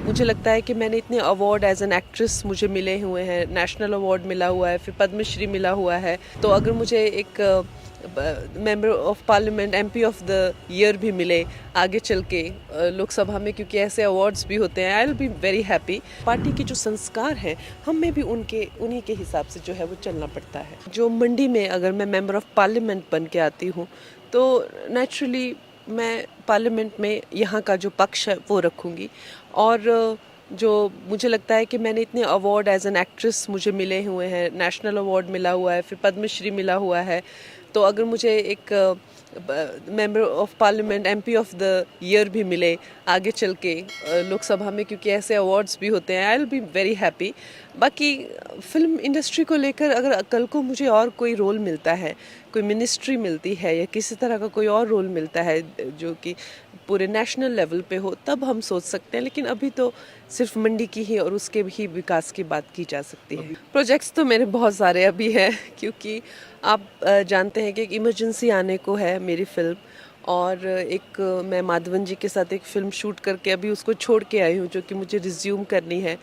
मुझे लगता है कि मैंने इतने अवार्ड एज एन एक्ट्रेस मुझे मिले हुए हैं, नेशनल अवार्ड मिला हुआ है, फिर पद्मश्री मिला हुआ है। तो अगर मुझे एक member of parliament MP of the year भी मिले आगे चल के लोकसभा में, क्योंकि ऐसे अवार्ड्स भी होते हैं, I will be very happy. Party के जो संस्कार हैं हमें भी उन्हीं के हिसाब से जो है वो चलना पड़ता है। जो मंडी में अगर मैं मेंबर ऑफ पार्लियामेंट बन के आती हूँ तो नेचुरली मैं पार्लियामेंट में यहाँ का जो पक्ष है वो रखूँगी। और जो मुझे लगता है कि मैंने इतने अवार्ड एज एन एक्ट्रेस मुझे मिले हुए हैं, नेशनल अवार्ड मिला हुआ है, फिर पद्मश्री मिला हुआ है। तो अगर मुझे एक member of parliament MP of the year भी मिले आगे चल के लोकसभा में, क्योंकि ऐसे अवार्ड्स भी होते हैं, I will be very happy. बाकी फिल्म इंडस्ट्री को लेकर अगर कल को मुझे और कोई रोल मिलता है, कोई मिनिस्ट्री मिलती है या किसी तरह का कोई और रोल मिलता है जो कि पूरे नेशनल लेवल पे हो, तब हम सोच सकते हैं। लेकिन अभी तो सिर्फ मंडी की ही और उसके भी विकास की बात की जा सकती है। प्रोजेक्ट्स तो मेरे बहुत सारे अभी हैं, क्योंकि आप जानते हैं कि एक इमरजेंसी आने को है मेरी फिल्म। और एक मैं माधवन जी के साथ एक फ़िल्म शूट करके अभी उसको छोड़ के आई हूँ, जो कि मुझे रिज्यूम करनी है।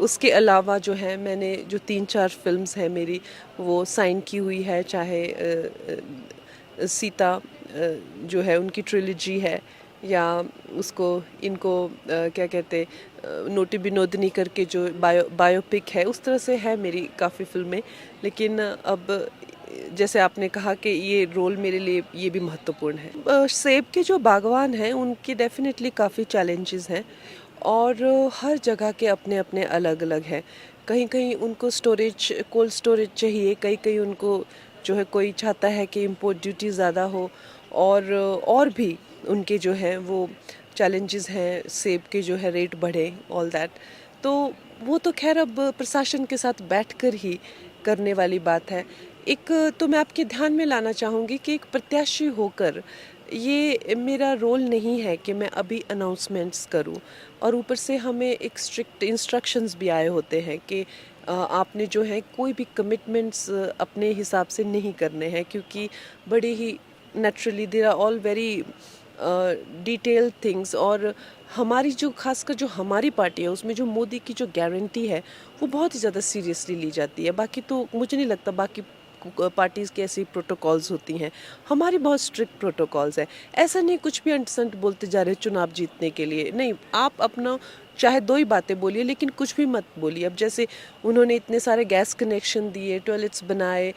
उसके अलावा जो है मैंने जो 3-4 फिल्म्स हैं मेरी वो साइन की हुई है, चाहे सीता जो है उनकी ट्रिलॉजी है, या उसको इनको क्या कहते नोटी विनोदिनी करके जो बायोपिक है, उस तरह से है मेरी काफ़ी फिल्में। लेकिन अब जैसे आपने कहा कि ये रोल मेरे लिए ये भी महत्वपूर्ण है। सेब के जो बागवान हैं उनकी डेफिनेटली काफ़ी चैलेंजेस हैं, और हर जगह के अपने अपने अलग अलग हैं। कहीं कहीं उनको स्टोरेज, कोल्ड स्टोरेज चाहिए, कहीं कहीं उनको जो है कोई चाहता है कि इम्पोर्ट ड्यूटी ज़्यादा हो, और भी उनके जो हैं वो चैलेंजेस हैं, सेब के जो है रेट बढ़े, ऑल दैट। तो वो तो खैर अब प्रशासन के साथ बैठकर ही करने वाली बात है। एक तो मैं आपके ध्यान में लाना चाहूँगी कि एक प्रत्याशी होकर ये मेरा रोल नहीं है कि मैं अभी अनाउंसमेंट्स करूं, और ऊपर से हमें एक स्ट्रिक्ट इंस्ट्रक्शंस भी आए होते हैं कि आपने जो है कोई भी कमिटमेंट्स अपने हिसाब से नहीं करने हैं, क्योंकि बड़े ही naturally there are all very detail things. और हमारी जो खासकर जो हमारी पार्टी है उसमें जो मोदी की जो गारंटी है वो बहुत ही ज़्यादा सीरियसली ली जाती है। बाकी तो मुझे नहीं लगता बाकी पार्टीज़ की ऐसी प्रोटोकॉल्स होती हैं, हमारी बहुत स्ट्रिक्ट प्रोटोकॉल्स है। ऐसा नहीं कुछ भी अंट-संट बोलते जा रहे चुनाव जीतने के लिए, नहीं, आप अपना चाहे 2 ही बातें बोलिए लेकिन कुछ भी मत बोलिए। अब जैसे उन्होंने इतने सारे गैस कनेक्शन दिए, टॉयलेट्स बनाए,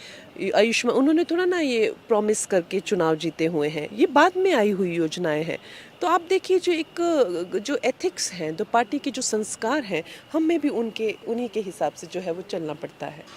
आयुष्मान, उन्होंने थोड़ा ना ये प्रॉमिस करके चुनाव जीते हुए हैं, ये बाद में आई हुई योजनाएं हैं। तो आप देखिए जो एक जो एथिक्स हैं, जो पार्टी के जो संस्कार हैं, हमें भी उन्हीं के हिसाब से जो है वो चलना पड़ता है।